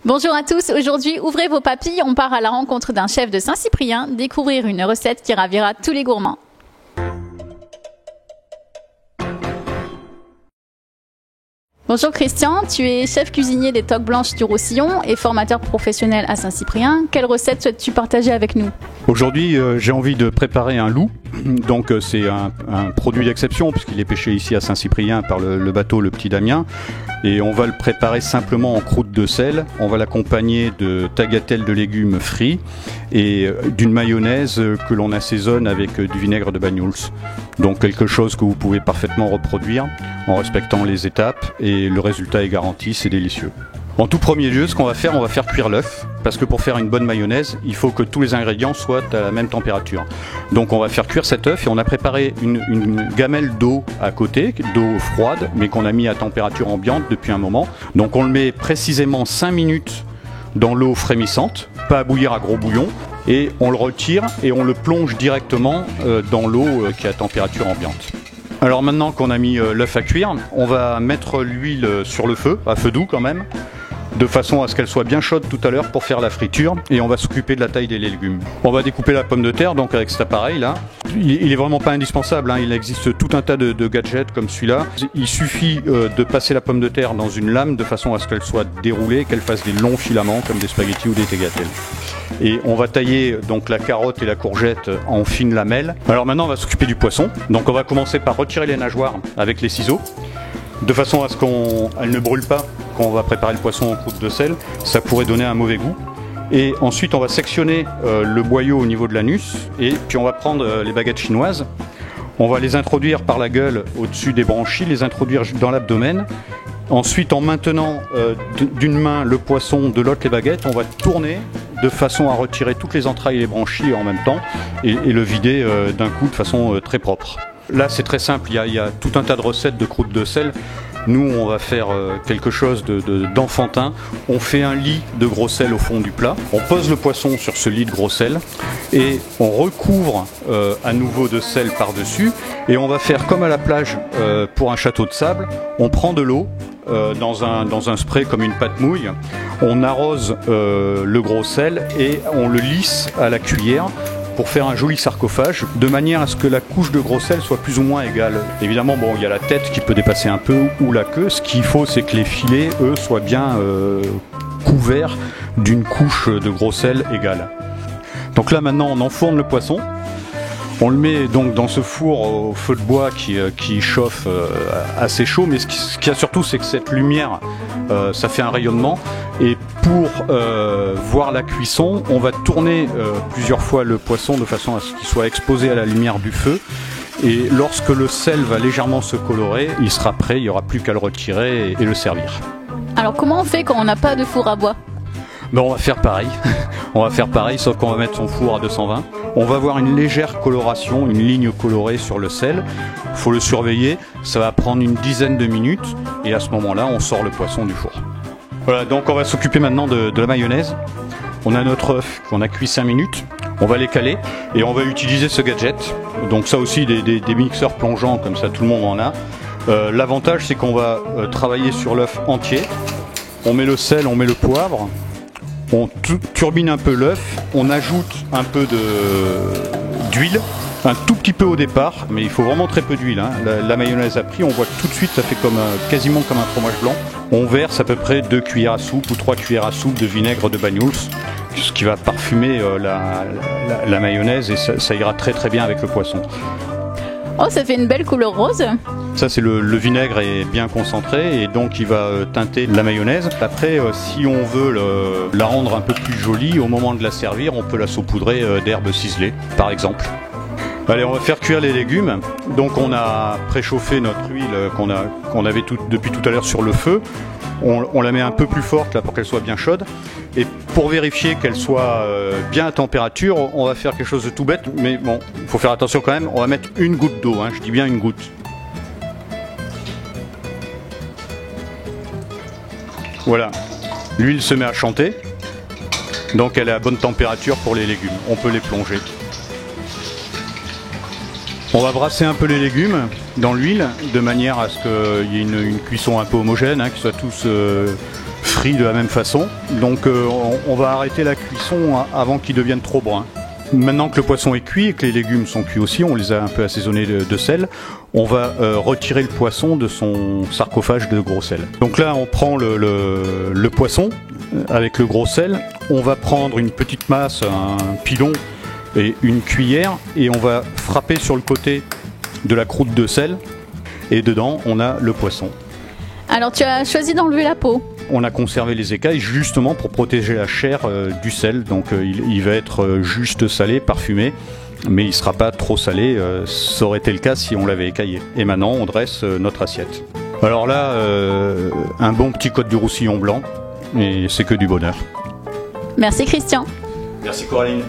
Bonjour à tous, aujourd'hui ouvrez vos papilles, on part à la rencontre d'un chef de Saint-Cyprien, découvrir une recette qui ravira tous les gourmands. Bonjour Christian, tu es chef cuisinier des Toques Blanches du Roussillon et formateur professionnel à Saint-Cyprien. Quelle recette souhaites-tu partager avec nous? Aujourd'hui, j'ai envie de préparer un loup. Donc c'est un produit d'exception puisqu'il est pêché ici à Saint-Cyprien par le bateau Le Petit Damien. Et on va le préparer simplement en croûte de sel. On va l'accompagner de tagatelles de légumes frits et d'une mayonnaise que l'on assaisonne avec du vinaigre de Banyuls. Donc quelque chose que vous pouvez parfaitement reproduire en respectant les étapes et le résultat est garanti, c'est délicieux. En tout premier lieu, ce qu'on va faire, on va faire cuire l'œuf, parce que pour faire une bonne mayonnaise, il faut que tous les ingrédients soient à la même température. Donc on va faire cuire cet œuf et on a préparé une gamelle d'eau à côté, d'eau froide, mais qu'on a mis à température ambiante depuis un moment. Donc on le met précisément 5 minutes dans l'eau frémissante, pas à bouillir à gros bouillon, et on le retire et on le plonge directement dans l'eau qui est à température ambiante. Alors maintenant qu'on a mis l'œuf à cuire, on va mettre l'huile sur le feu, à feu doux quand même, de façon à ce qu'elle soit bien chaude tout à l'heure pour faire la friture, et on va s'occuper de la taille des légumes. On va découper la pomme de terre donc avec cet appareil là. Il est vraiment pas indispensable, hein. Il existe tout un tas de gadgets comme celui-là. Il suffit de passer la pomme de terre dans une lame de façon à ce qu'elle soit déroulée, qu'elle fasse des longs filaments comme des spaghettis ou des tagliatelles. Et on va tailler donc la carotte et la courgette en fines lamelles. Alors maintenant on va s'occuper du poisson. Donc on va commencer par retirer les nageoires avec les ciseaux, de façon à ce qu'elle ne brûle pas quand on va préparer le poisson en croûte de sel. Ça pourrait donner un mauvais goût. Et ensuite on va sectionner le boyau au niveau de l'anus, et puis on va prendre les baguettes chinoises. On va les introduire par la gueule au-dessus des branchies, les introduire dans l'abdomen. Ensuite, en maintenant d'une main le poisson, de l'autre les baguettes, on va tourner de façon à retirer toutes les entrailles et les branchies en même temps et le vider d'un coup de façon très propre. Là c'est très simple, il y a tout un tas de recettes de croûte de sel. Nous on va faire quelque chose d'enfantin. On fait un lit de gros sel au fond du plat. On pose le poisson sur ce lit de gros sel et on recouvre à nouveau de sel par-dessus. Et on va faire comme à la plage pour un château de sable. On prend de l'eau dans un spray comme une pâte mouille. On arrose le gros sel et on le lisse à la cuillère pour faire un joli sarcophage, de manière à ce que la couche de gros sel soit plus ou moins égale. Évidemment, bon, il y a la tête qui peut dépasser un peu ou la queue. Ce qu'il faut, c'est que les filets, eux, soient bien couverts d'une couche de gros sel égale. Donc là, maintenant, on enfourne le poisson. On le met donc dans ce four au feu de bois qui chauffe assez chaud, mais ce qu'il y a surtout, c'est que cette lumière, ça fait un rayonnement. Et pour voir la cuisson, on va tourner plusieurs fois le poisson de façon à ce qu'il soit exposé à la lumière du feu. Et lorsque le sel va légèrement se colorer, il sera prêt, il n'y aura plus qu'à le retirer et le servir. Alors comment on fait quand on n'a pas de four à bois? Ben, on va faire pareil. On va faire pareil, sauf qu'on va mettre son four à 220. On va avoir une légère coloration, une ligne colorée sur le sel. Il faut le surveiller, ça va prendre une dizaine de minutes et à ce moment-là, on sort le poisson du four. Voilà, donc on va s'occuper maintenant de la mayonnaise. On a notre œuf qu'on a cuit 5 minutes. On va les caler et on va utiliser ce gadget. Donc ça aussi, des mixeurs plongeants, comme ça tout le monde en a. L'avantage, c'est qu'on va travailler sur l'œuf entier. On met le sel, on met le poivre. On turbine un peu l'œuf, on ajoute un peu d'huile, un tout petit peu au départ, mais il faut vraiment très peu d'huile, hein. La mayonnaise a pris, on voit tout de suite, ça fait quasiment comme un fromage blanc. On verse à peu près 2 cuillères à soupe ou 3 cuillères à soupe de vinaigre de Banyuls, ce qui va parfumer la mayonnaise et ça ira très très bien avec le poisson. Oh, ça fait une belle couleur rose. Ça, c'est le vinaigre est bien concentré et donc il va teinter la mayonnaise. Après, si on veut la rendre un peu plus jolie, au moment de la servir, on peut la saupoudrer d'herbes ciselées, par exemple. Allez, on va faire cuire les légumes. Donc on a préchauffé notre huile qu'on avait depuis tout à l'heure sur le feu. On la met un peu plus forte là pour qu'elle soit bien chaude. Et pour vérifier qu'elle soit bien à température, on va faire quelque chose de tout bête, mais bon, il faut faire attention quand même. On va mettre une goutte d'eau, hein, je dis bien une goutte. Voilà, l'huile se met à chanter, donc elle est à bonne température pour les légumes. On peut les plonger. On va brasser un peu les légumes dans l'huile de manière à ce qu'il y ait une cuisson un peu homogène, hein, qu'ils soient tous trie de la même façon. Donc on va arrêter la cuisson avant qu'il devienne trop brun. Maintenant que le poisson est cuit et que les légumes sont cuits aussi, on les a un peu assaisonnés de sel, on va retirer le poisson de son sarcophage de gros sel. Donc là, on prend le poisson avec le gros sel, on va prendre une petite masse, un pilon et une cuillère, et on va frapper sur le côté de la croûte de sel, et dedans, on a le poisson. Alors tu as choisi d'enlever la peau. On a conservé les écailles justement pour protéger la chair du sel, donc il va être juste salé, parfumé, mais il ne sera pas trop salé, ça aurait été le cas si on l'avait écaillé. Et maintenant on dresse notre assiette. Alors là, un bon petit côte du roussillon blanc, et c'est que du bonheur. Merci Christian. Merci Coraline.